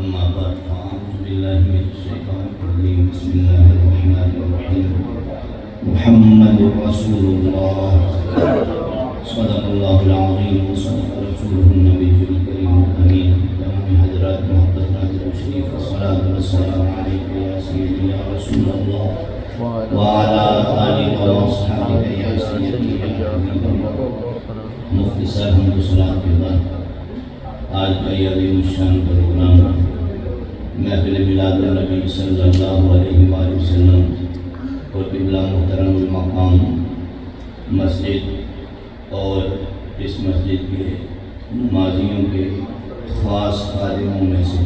أما بعد فأعوذ بالله من الشيطان الرجيم بسم الله الرحمن الرحيم محمد رسول الله صدق الله العظيم وصدق رسوله النبي الكريم الأمين تمام حضرات محبت ناظر الشريف الصلاة والسلام عليك يا سيدي يا رسول الله وعلى آلك وأصحابك يا سيدي يا حبيب الله مختصر حمد صلاة کے بعد آج کا یہ عظیم الشان پروگرام محفل میلاد النبی صلی اللہ علیہ وآلہ وسلم اور قبلہ محترم المقام مسجد اور اس مسجد کے نمازیوں کے خاص خادموں میں سے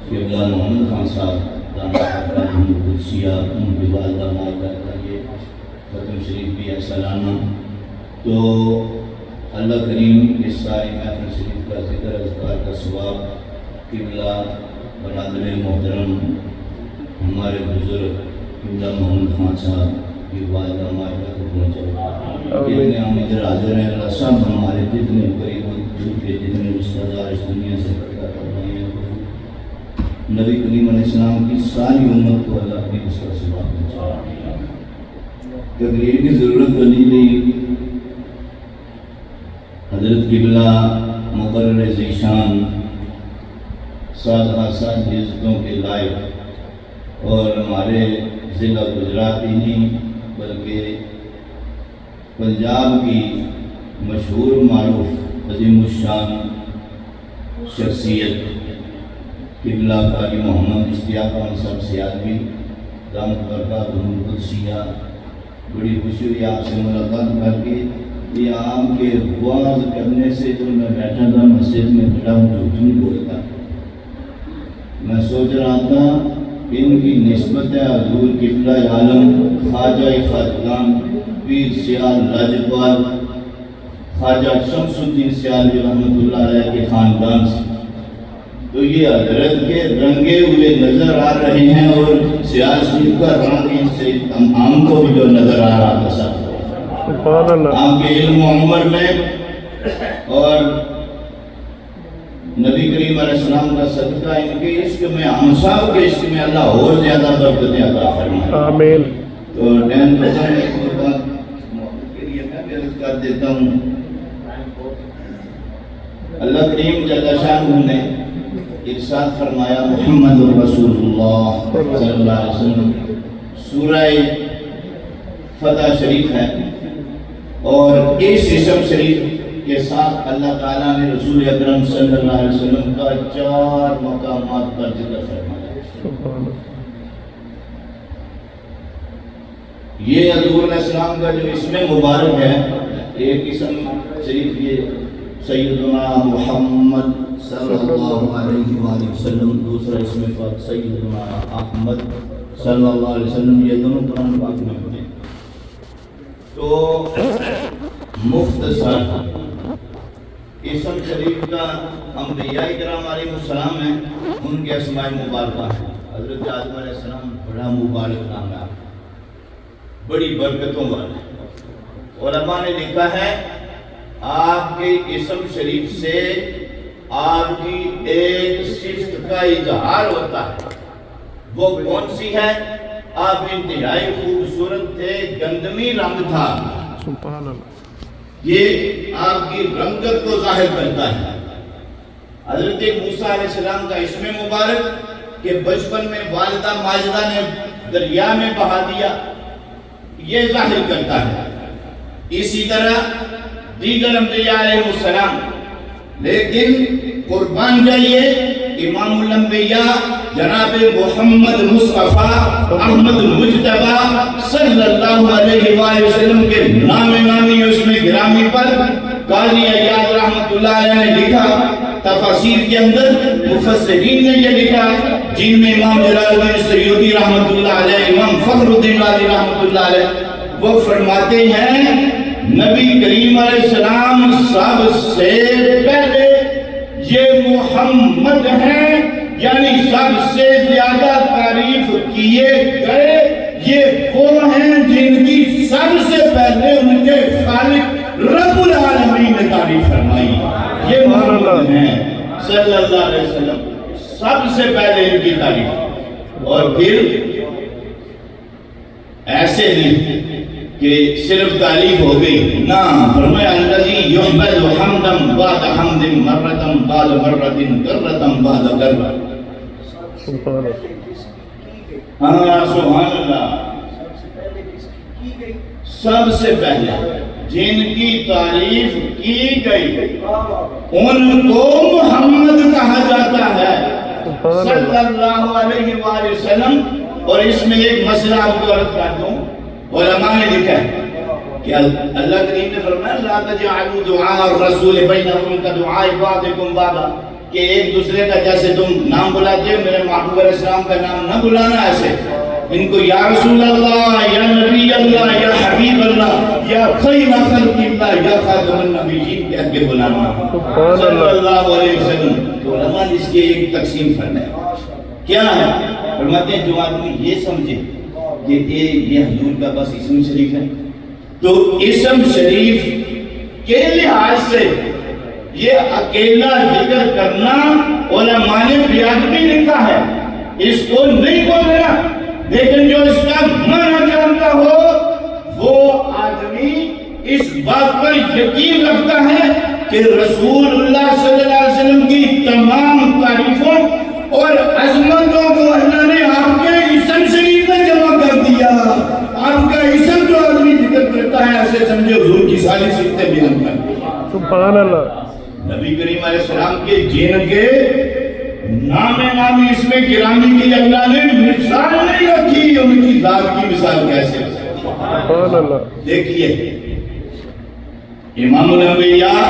قبلہ محمد خان صاحب دانا قدسیہ ان کی والدہ مائدہ کا یہ ختم شریف بھی ہے سالانہ. تو اللہ کریم اس ساری محفل شریف کا ذکر اذکار کا ثواب قبلہ برادر محترم ہمارے بزرگ قبلہ محمد خان صاحب کی والدہ مائدہ کو پہنچائے. جتنے ہم ادھر حاضر ہیں اللہ سب ہمارے جتنے قریب دور کے جتنے رشتہ دار اس دنیا سے نبی کریم علیہ السلام کی ساری امت کو اللہ اپنی اس کا ثواب پہنچائے. تقریر کی ضرورت تو نہیں رہی. حضرت قبلہ مقرر ذیشان سات عزتوں کے لائق اور ہمارے ضلع گجرات ہی نہیں بلکہ پنجاب کی مشہور معروف عظیم الشان شخصیت قبلہ قاری محمد اشتیاق خان صاحب سیادوی دامت برکاتہ القدسیہ. بڑی خوشی ہوئی آپ سے ملاقات کر کے. یہ آپ کے واعظ کرنے سے جو میں بیٹھا تھا مسجد میں کھڑا ہوں جھوٹ نہیں بولتا. میں سوچ رہا تھا ان کی نسبت ہے حضور قبلہ عالم خواجہ خاجگان پیر سیال لاجپال خواجہ شمس الدین سیالوی رحمۃ اللہ علیہ کے خاندان سے. تو یہ حضرت کے رنگے ہوئے نظر آ رہے ہیں اور سیال شریف کا رنگ ان سے ہم کو بھی جو نظر آ رہا تھا ساتھ آپ کے علم و عمر میں اور نبی کریم علیہ السلام کا صدقہ ان کے عشق میں ہم صاحب کے عشق میں اللہ اور زیادہ برکتیں عطا فرمائے. آمین. تو ڈین بزن ایک بات کے لیے میں بھی عرض کر دیتا ہوں. اللہ کریم جل شانہ نے ارشاد فرمایا محمد رسول اللہ صلی اللہ علیہ وسلم. سورہ فتح شریف ہے اور اس اسم شریف کے ساتھ اللہ تعالیٰ نے رسول اکرم صلی اللہ علیہ وسلم کا 4 مقامات پر ذکر فرمایا. یہ حضور علیہ السلام کا جو اسم مبارک ہے ایک اسم شریف یہ سیدنا محمد صلی اللہ علیہ وآلہ وسلم, دوسرا اسم پاک سیدنا احمد صلی اللہ علیہ وسلم. یہ دونوں قرآن پاک میں پڑھیں. تو مختصر اسم شریف کا انبیاء کرام علیہ السلام ہیں ان کے اسماء مبارکہ ہیں. حضرت آدم علیہ السلام بڑا مبارک نام ہے, بڑی برکتوں والا. علماء نے لکھا ہے آپ کے اسم شریف سے آپ کی ایک صفت کا اظہار ہوتا ہے. وہ کون سی ہے؟ آپ انتہائی خوبصورت تھے, گندمی رنگ تھا. سبحان اللہ. یہ آپ کی رنگت کو ظاہر کرتا ہے. حضرت موسیٰ علیہ السلام کا اسم مبارک کہ بچپن میں والدہ ماجدہ نے دریا میں بہا دیا, یہ ظاہر کرتا ہے. اسی طرح دیگر انبیاء علیہ السلام. لیکن قربان جائیے امام الانبیاء جناب محمد مصطفیٰ احمد مجتبی صلی اللہ علیہ وآلہ وسلم کے نام نامی اس میں گرامی پر قاضی عیاض رحمۃ اللہ علیہ نے لکھا. تفاسیر کے اندر مفسرین نے یہ لکھا جن میں امام جلال الدین سیوطی رحمۃ اللہ علیہ, امام فخر الدین رازی رحمۃ اللہ علیہ وہ فرماتے ہیں نبی کریم علیہ السلام سب سے پہلے یہ محمد ہیں, یعنی سب سے زیادہ تعریف کیے گئے یہ وہ ہیں جن کی سب سے پہلے ان کے خالق رب العالمین نے تعریف فرمائی. یہ محمد ہیں صلی اللہ علیہ وسلم. سب سے پہلے ان کی تعریف، اور پھر ایسے نہیں کہ صرف تعریف ہو گئی، نہ، فرمایا الذی یحمد حمدا بعد حمد مرۃ بعد مرۃ کرۃ بعد کرۃ۔ ہاں سبحان اللہ، سب سے پہلے جن کی تعریف کی گئی ان کو محمد کہا جاتا ہے صلی اللہ علیہ وآلہ وسلم۔ اور اس میں ایک مسئلہ آپ کو عرض کر دوں، علماء نے لکھا ہے کہ اللہ کریم نے فرمایا لا تجعلوا دعاء الرسول بینکم کدعاء بعضکم بعضا، کہ ایک دوسرے کا جیسے تم نام بلاتے ہو میرے محبوب علیہ السلام کا نام نہ بلانا ایسے، ان کو یا رسول اللہ، یا نبی اللہ، یا حبیب اللہ، یا خیر خلق اللہ، یا خاتم النبیین کہہ کے بلانا صلی اللہ علیہ وسلم۔ تو علماء نے اس کی ایک تقسیم فرمایا، کیا ہے؟ فرماتے ہیں جو آدمی یہ سمجھے کہ یہ حضور کا بس اسم شریف ہے، تو اسم شریف کے لحاظ سے یہ اکیلا ذکر کرنا علماء نے بیعت بھی لکھا ہے، اس کو نہیں بولنا، لیکن جو اس کا معنی جانتا ہو وہ آدمی اس بات پر یقین رکھتا ہے کہ رسول اللہ صلی اللہ علیہ وسلم کی تمام تعریفوں اور عظمتوں کو اللہ نے آپ کے اسم شریف میں جمع کر دیا۔ آپ کا اسم جو آدمی ذکر کرتا ہے ایسے سمجھے حضور کی ساری صفتیں بیان کر دی۔ سبحان اللہ۔ نبی کریم علیہ السلام کے جن کے نام نامی اس میں گرامی کی اللہ نے مثال نہیں رکھی، ان کی ذات کی مثال کیسے؟ سبحان اللہ۔ دیکھیے امام الانبیاء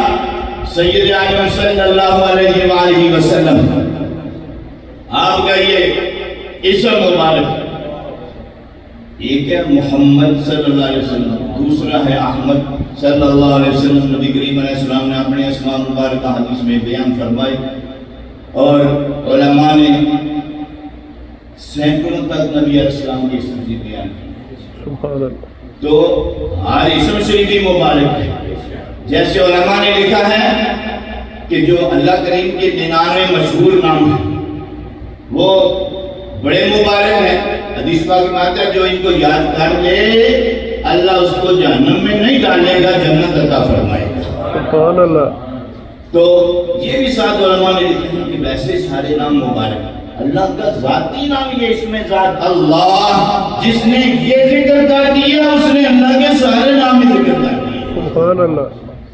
سید عالم صلی اللہ علیہ وآلہ وسلم، آپ کا یہ اسم مبارک ایک ہے محمد صلی اللہ علیہ وسلم، دوسرا ہے احمد صلی اللہ علیہ وسلم۔ نبی کریم علیہ السلام نے اپنے اسماء مبارکہ حدیث میں بیان فرمائے، اور علماء نے سینکڑوں تک نبی علیہ السلام کے اسم کی بیان کی۔ تو ہر اسم شریف مبارک ہے، جیسے علماء نے لکھا ہے کہ جو اللہ کریم کے 99 مشہور نام ہیں وہ بڑے مبارک ہیں۔ حدیث پاک میں آتا ہے جو ان کو یاد کر لے اللہ اس کو جہنم میں نہیں ڈالے گا، جنت عطا فرمائے گا۔ سبحان اللہ۔ تو یہ بھی ساتھ علماء نے لکھا ہے کہ ویسے سارے نام مبارک، اللہ کا ذاتی نام یہ اس میں ذات اللہ، جس نے یہ ذکر کر دیا اس نے اللہ کے سارے نام ذکر کر دیے۔ سبحان اللہ۔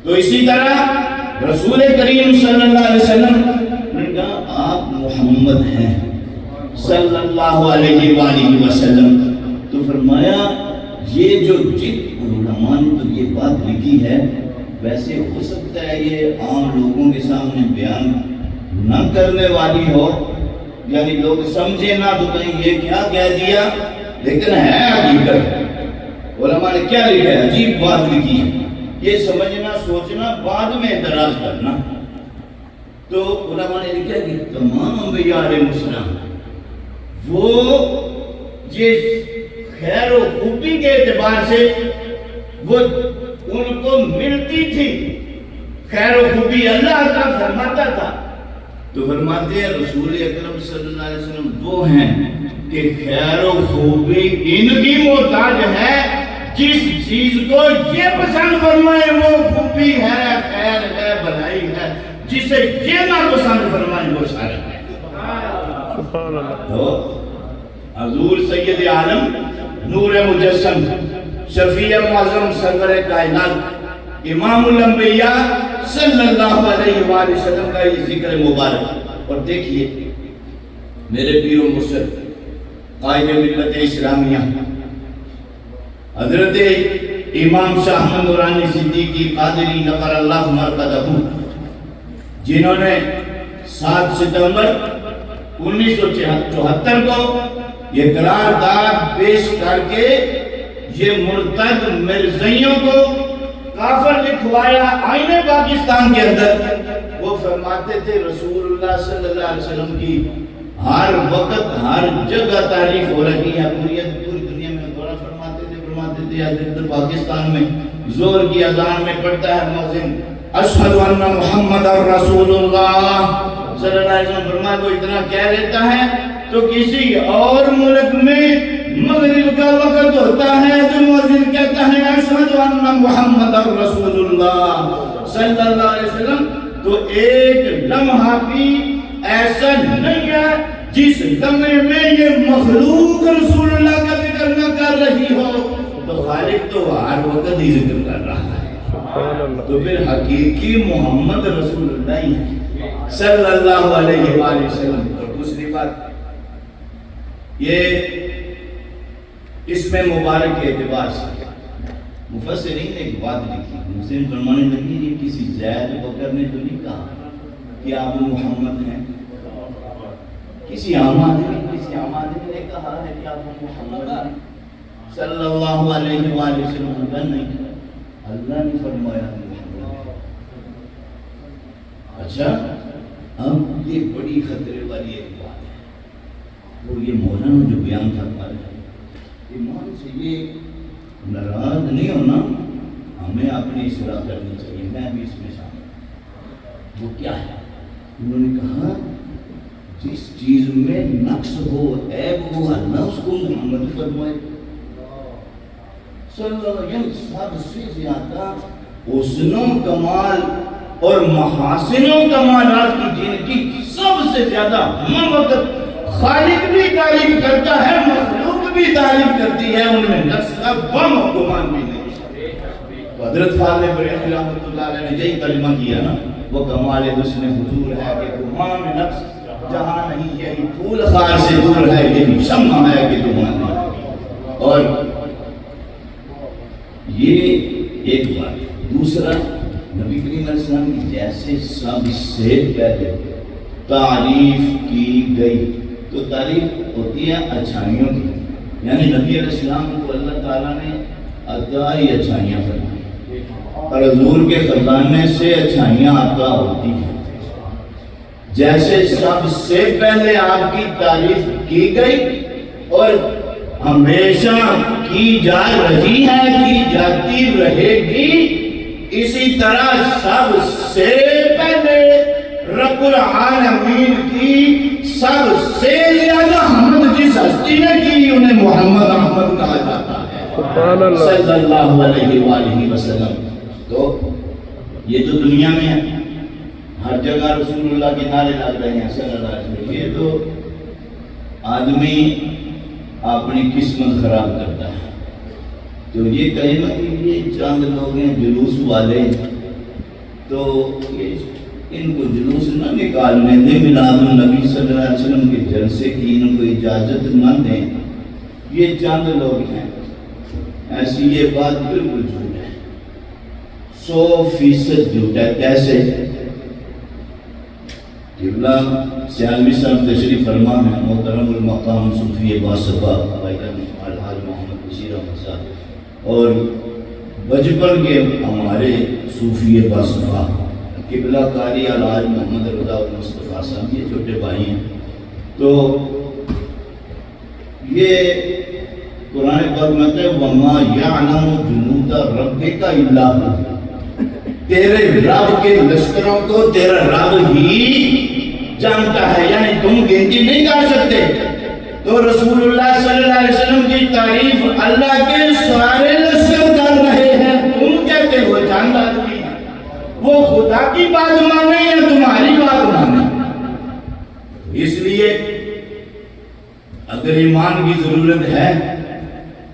تو اسی طرح رسول کریم صلی اللہ علیہ وسلم نے کہا آپ محمد ہیں صلی اللہ علیہ وآلہ وسلم، تو فرمایا یہ جو علماء نے تو یہ بات لکھی ہے، ویسے ہو سکتا ہے یہ عام لوگوں کے سامنے بیان نہ کرنے والی ہو، یعنی لوگ سمجھے نہ تو کہیں یہ کیا کہہ دیا، لیکن ہے حقیقت۔ علماء نے کیا لکھا ہے؟ عجیب بات لکھی ہے، یہ سمجھنا سوچنا بعد میں اعتراض کرنا۔ تو علماء نے لکھا کہ تمام انبیاء علیہ السلام وہ جس خیر و خوبی کے اعتبار سے وہ ان کو ملتی تھی، خیر و خوبی اللہ عطا فرماتا تھا، تو فرماتے ہیں رسول اکرم صلی اللہ علیہ وسلم وہ ہیں کہ خیر و خوبی ان کی محتاج ہے، جس چیز کو یہ پسند فرمائے وہ خوبی ہے، خیر ہے، بھلائی ہے، جسے یہ نہ پسند فرمائے وہ شر ہے۔ تو حضور سید عالم نور مجسم شفیع معظم سرور کائنات امام الانبیاء صلی اللہ علیہ وآلہ وسلم کا یہ ذکر مبارک۔ اور دیکھیے میرے پیر و مرشد قائد ملت اسلامیہ حضرت امام شاہ احمد نورانی صدیقی قادری نقر اللہ مرقدہ، جنہوں نے 7 ستمبر 1974 کو یہ قرارداد پیش کر کے یہ مرتد مرزائیوں کو کافر لکھوایا آئین پاکستان کے اندر، وہ فرماتے تھے رسول اللہ صلی اللہ علیہ وسلم کی ہر وقت ہر جگہ تعریف ہو رہی ہے، پوری دنیا میں دورہ فرماتے تھے ادھر پاکستان میں زور کی اذان میں پڑھتا ہے مؤذن اشہد ان محمد رسول اللہ، صلی اللہ علیہ وسلم فرمایا کوئی اتنا کہہ لیتا ہے تو کسی اور ملک میں مغرب کا وقت ہوتا ہے تو مؤذن کہتا ہے اشہد ان محمد رسول اللہ صلی اللہ علیہ وسلم، تو ایک لمحہ بھی ایسا نہیں ہے جس لمحے میں یہ مخلوق رسول اللہ کا ذکر نہ کر رہی ہو، تو خالق تو ہر وقت ہی ذکر کر رہا ہے، تو پھر حقیقی محمد رسول اللہ ہی صلی اللہ علیہ وآلہ وسلم۔ اور دوسری بات یہ اس میں مبارک کے اعتبار سے مفسرین نے ایک بات لکھی، مسلم فرمانے لگی یہ کسی زید بکر نے تو نہیں کہا کہ آپ محمد ہیں، کسی عام آدمی نے کہا ہے کہ آپ محمد ہیں صلی اللہ علیہ وآلہ وسلم، اللہ نہیں کہا، اللہ نے فرمایا محمد۔ اچھا اب یہ بڑی خطرے والی ایک بات ہے، وہ یہ مولانا جو بیان فرما رہے ہیں، ایمان سے یہ ناراض نہیں ہونا، ہمیں اپنی اصلاح کرنی چاہیے، میں بھی اس میں شامل ہوں۔ وہ کیا ہے؟ انہوں نے کہا جس چیز میں نقص ہو، عیب ہو، اللہ اس کو محمد فرمائے صلی اللہ علیہ وسلم۔ سب سے زیادہ حسن و کمال اور محاسن و کمالات کی جن کی سب سے زیادہ ہم وقت خالق بھی تعریف کرتا ہے، مخلوق بھی تعریف کرتی ہے، ان میں نقص کا غم و گمان بھی نہیں۔ حضرت فاضل بریلوی رحمۃ اللہ علیہ نے یہی کلمہ کیا نا، وہ کمال حسن حضور ہے کہ گمان میں نقص جہاں نہیں، یہی پھول خار سے دور ہے، یہی شمع ہے کہ گمان نہیں۔ اور یہ ایک بات۔ دوسرا نبی کریم علیہ السلام کی جیسے سب سے پہلے تعریف کی گئی، تو تعریف ہوتی ہے اچھائیوں کی، یعنی نبی علیہ السلام کو اللہ تعالیٰ نے عطائی اچھائیاں فرمائی، اور حضور کے خزانے سے اچھائیاں عطا ہوتی ہیں۔ جیسے سب سے پہلے آپ کی تعریف کی گئی اور ہمیشہ کی جا رہی ہے، کی جاتی رہے گی، اسی طرح سب سے پہلے رب العالمین کی سب سے زیادہ حمد جس ہستی نے کی انہیں محمد احمد کہا جاتا ہے صلی اللہ علیہ وآلہ وسلم۔ تو یہ تو دنیا میں ہے، ہر جگہ رسول اللہ کے نعرے لگ رہے ہیں صلی اللہ علیہ وسلم۔ یہ تو آدمی اپنی قسمت خراب کرتا ہے، تو یہ کہے نا کہ یہ چاند لوگ ہیں جلوس والے، تو ان کو جلوس نہ نکالنے دیں، میلاد النبی صلی اللہ علیہ وسلم کے جلسے کی ان کو اجازت نہ دیں، یہ چاند لوگ ہیں، ایسی یہ بات بالکل جھوٹ ہے، 100% جھوٹ ہے۔ کیسے؟ قبلہ سیالوی صاحب تشریف فرما ہے، محترم المقام صوفی باصفا الحاج محمد بشیر احمد صاحب، اور بچپن کے ہمارے صوفی باصفا قبلہ قاری الحاج محمد رضا المصطفیٰ صاحب، یہ چھوٹے بھائی ہیں۔ تو یہ قرآن پاک میں کہتے ہیں وَمَا يَعْلَمُ جُنُودَ رَبِّكَ إِلَّا هُوَ، تیرے رب کے لشکروں کو تیرا رب ہی جانتا ہے، یعنی تم گنتی نہیں کر سکتے۔ تو رسول اللہ صلی اللہ علیہ وسلم کی تعریف اللہ کے سارے لشکر کر رہے ہیں، تم کہتے ہو جانتا آدمی، وہ خدا کی بات مانے یا تمہاری بات مانے؟ اس لیے اگر ایمان کی ضرورت ہے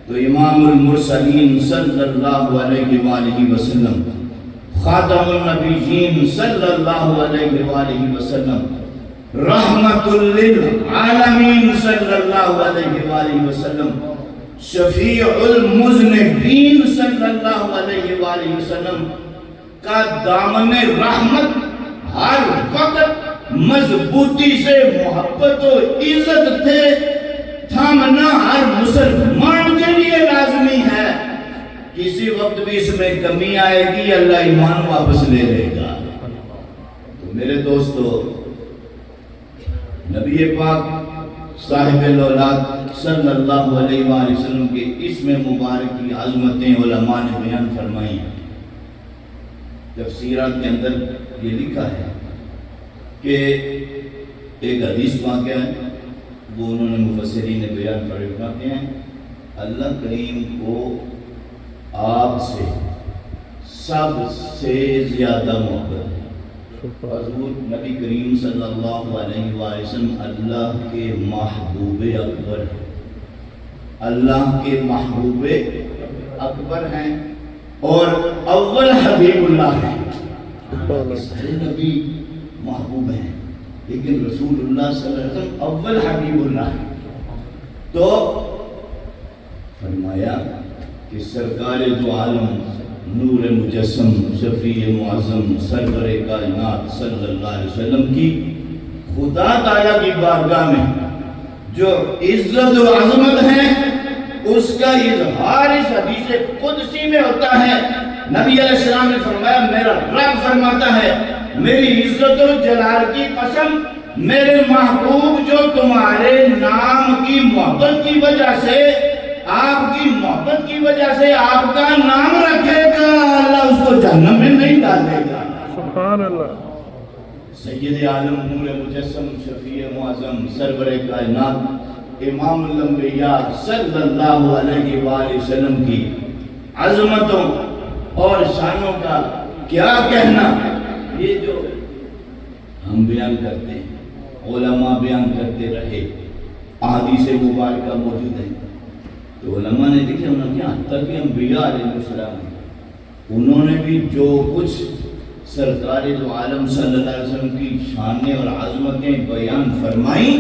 تو امام المرسلین صلی اللہ علیہ وآلہ وسلم، خاتم النبیین صلی اللہ علیہ وآلہ وسلم، رحمت للعالمین صلی اللہ علیہ وآلہ وسلم، شفیع المذنبین صلی اللہ علیہ وآلہ وسلم کا دامن رحمت ہر وقت مضبوطی سے محبت و عزت تھے تھامنا ہر مسلمان کے لیے لازمی ہے۔ کسی وقت بھی اس میں کمی آئے گی اللہ ایمان واپس لے لے گا۔ تو میرے دوستو، نبی پاک صاحب الاولاد صلی اللہ علیہ وآلہ وسلم کے اسم مبارک کی عظمتیں علماء نے بیان فرمائی ہیں۔ تفسیرات کے اندر یہ لکھا ہے کہ ایک حدیث واقعہ ہے وہ انہوں نے مفسرین نے بیان فرماتے ہیں اللہ کریم کو آپ سے سب سے زیادہ محبت ہے۔ حضور نبی کریم صلی اللہ علیہ وسلم اللہ کے محبوب اکبر ہیں، اللہ کے محبوب اکبر ہیں اور اول حبیب اللہ ہیں۔ سارے نبی محبوب ہیں لیکن رسول اللہ صلی اللہ علیہ وسلم اول حبیب اللہ ہیں۔ تو فرمایا کہ سرکار دو عالم نور مجسم شفیع معظم سرور کائنات صلی اللہ علیہ وسلم کی خدا تعالیٰ کی بارگاہ میں جو عزت و عظمت ہے اس کا اظہار اس حدیث قدسی میں ہوتا ہے۔ نبی علیہ السلام نے فرمایا میرا رب فرماتا ہے میری عزت و جلال کی قسم میرے محبوب جو تمہارے نام کی محبت کی وجہ سے آپ کی محبت کی وجہ سے آپ کا نام رکھے گا اللہ اس کو جہنم میں نہیں ڈالے گا۔ سبحان اللہ۔ سید عالم نور مجسم شفیع معظم سرور کائنات امام الانبیاء صلی اللہ علیہ وآلہ وسلم کی عظمتوں اور شانوں کا کیا کہنا، یہ جو ہم بیان کرتے ہیں علماء بیان کرتے رہے احادیث مبارکہ موجود ہیں تو علماء نے دیکھا انہوں نے کیا حتیٰ کہ انبیاء علیہ السلام انہوں نے بھی جو کچھ سرکار دو عالم صلی اللہ علیہ وسلم کی شانیں اور عظمتیں بیان فرمائیں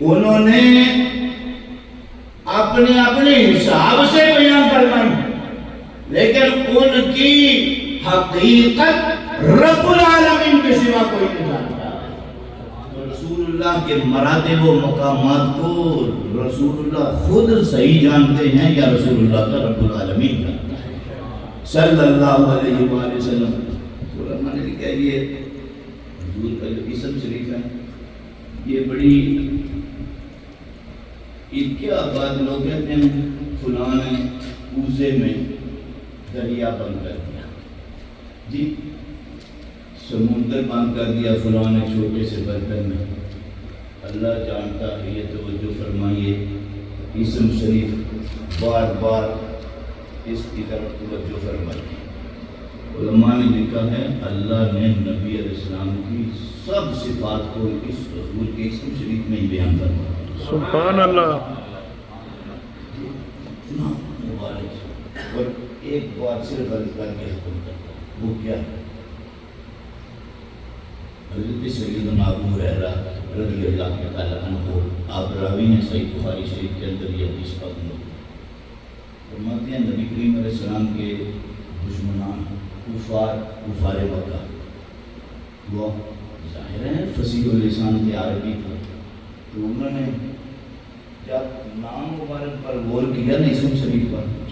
انہوں نے اپنے اپنے حساب سے بیان فرمائیں لیکن ان کی حقیقت رب العالمین کے سوا کوئی نہیں جانتا۔ تو رسول اللہ کے مراتب و مقامات کو رسول اللہ خود صحیح جانتے ہیں یا رسول اللہ کا رب العالمین جانتا ہے صلی اللہ علیہ وآلہ وسلم۔ علماء نے لکھا یہ حضور کا جو اسم شریف ہے یہ بڑی عید کے آباد لوگ کہتے ہیں فلاں نے کوزے میں دریا بند کر دیا، جی سمندر بند کر دیا فلاں نے چھوٹے سے برتن میں، اللہ جانتا ہے یہ توجہ فرمائیے اسم شریف بار بار اس کی طرف توجہ فرمائیے۔ علماء نے لکھا ہے اللہ نے نبی علیہ السلام کی سب صفات کو اس رسول کے اسم شریف میں بیان فرمایا۔ سبحان اللہ۔ اور ایک بات صرف غلط کر کے حکم کرتا وہ کیا ہے، حضرت سیدنا ابو ہریرہ رضی اللہ تعالیٰ عنہ آپ راوی ہیں صحیح بخاری شریف کے اندر یہ حدیث پاک میں فرماتے ہیں نبی کریم علیہ السلام کے دشمنان کفار مکہ وہ ظاہر ہے فصیح اللسان تھے عربی تھے تو انہوں نے جب نام مبارک پر غور کیا نا اسم شریف پر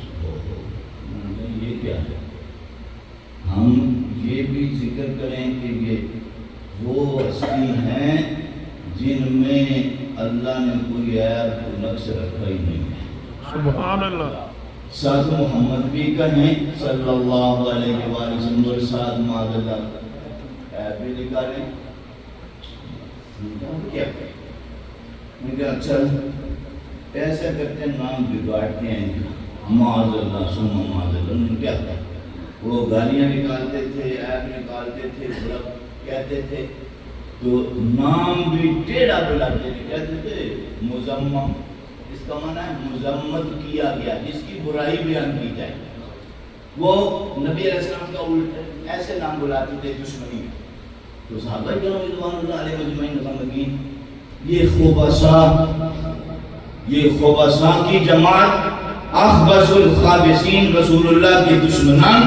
یہ کیا ہے، ہم یہ بھی ذکر کریں کہ یہ وہ ہستی ہیں جن میں اللہ نے کوئی عیب کو نقص رکھا ہی نہیں ہے۔ سبحان اللہ۔ ساتھ محمد بھی کہیں صلی اللہ علیہ وآلہ وسلم اور ساتھ معاذ اللہ عیب بھی نکالیں کیا میں کہا اچھا ایسا کرتے نام بگاڑتے ہیں معاذ اللہ ثم معاذ اللہ، انہوں نے کیا کہا وہ گالیاں نکالتے تھے عیب نکالتے تھے برا کہتے تھے تو نام بھی ٹیڑھا بلاتے تھے کہتے تھے مذمم، اس کا معنی ہے مذمت کیا گیا جس کی برائی بیان کی جائے، وہ نبی علیہ السلام کا الٹ ایسے نام بلاتے تھے دشمنی میں۔ تو صحابہ کرام رضوان اللہ علیہ مجمعین غمگین یہ خبثاء کی جماعت اخبث الخابثین رسول اللہ کے دشمنان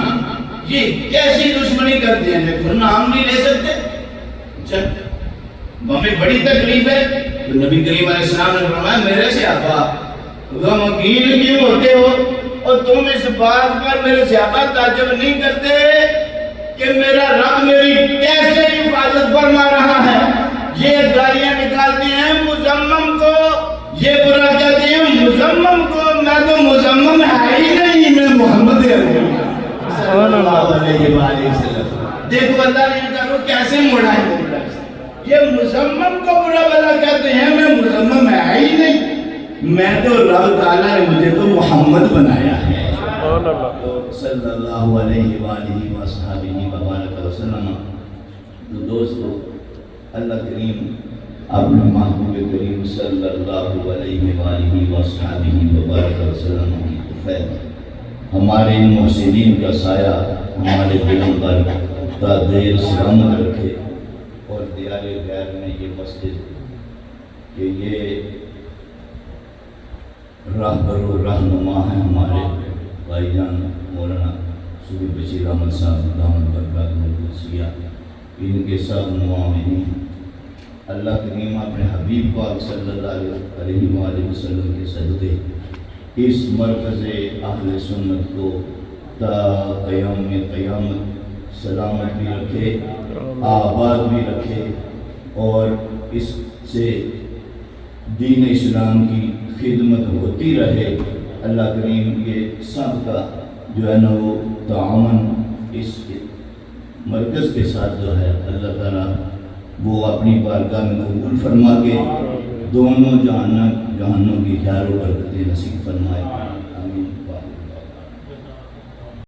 یہ کیسی دشمنی کرتے ہیں پھر نام نہیں لے سکتے، ہمیں بڑی تکلیف ہے۔ تو نبی کریم علیہ السلام نے فرمایا میرے صحابہ غمگین کیوں ہوتے ہو اور تم اس بات پر میرے صحابہ تعجب نہیں کرتے کہ میرا رب میری کیسے حفاظت فرما رہا ہے، یہ گالیاں نکالتے ہیں مذمم کو، یہ برا کہتے ہیں مذمم کو، میں تو مذمم ہے ہی نہیں، میں محمد صلی اللہ علیہ وآلہ وسلم۔ دیکھو اللہ نے کہا کیسے موڑا ہے یہ مزمم کو برا بھلا کہتے ہیں، میں مزمم ہے ہی نہیں، میں تو رب تعالیٰ نے مجھے تو محمد بنایا ہے۔ سبحان اللہ۔ تو صلی اللہ علیہ وآلہ وصحبہ وبارک وسلم۔ تو دوستو، اللہ کریم اپنے محبوب کریم صلی اللہ علیہ وآلہ وصحبہ وبارک وسلم کی خیر ہمارے ان محسنین کا سایہ ہمارے دلوں پر تا دیر سلامت رکھے، اور دیار غیر میں یہ مسجد کہ یہ راہبر و رہنما ہیں ہمارے بھائی جان مولانا صوفی بشیر احمد صاحب دامت برکاتہ القدسیہ، ان کے سب معاونین، اللہ کریم اپنے حبیب پاک صلی اللہ علیہ وآلہ وسلم کے صدقے اس مرکز اہل سنت کو تا قیام قیامت سلامت بھی رکھے، آباد بھی رکھے، اور اس سے دین اسلام کی خدمت ہوتی رہے۔ اللہ کریم یہ سب کا جو ہے نا وہ تعاون اس مرکز کے ساتھ جو ہے اللہ تعالیٰ وہ اپنی بارگاہ میں قبول فرما کے دونوں جہانوں کی خیر و برکتیں نصیب فرمائے۔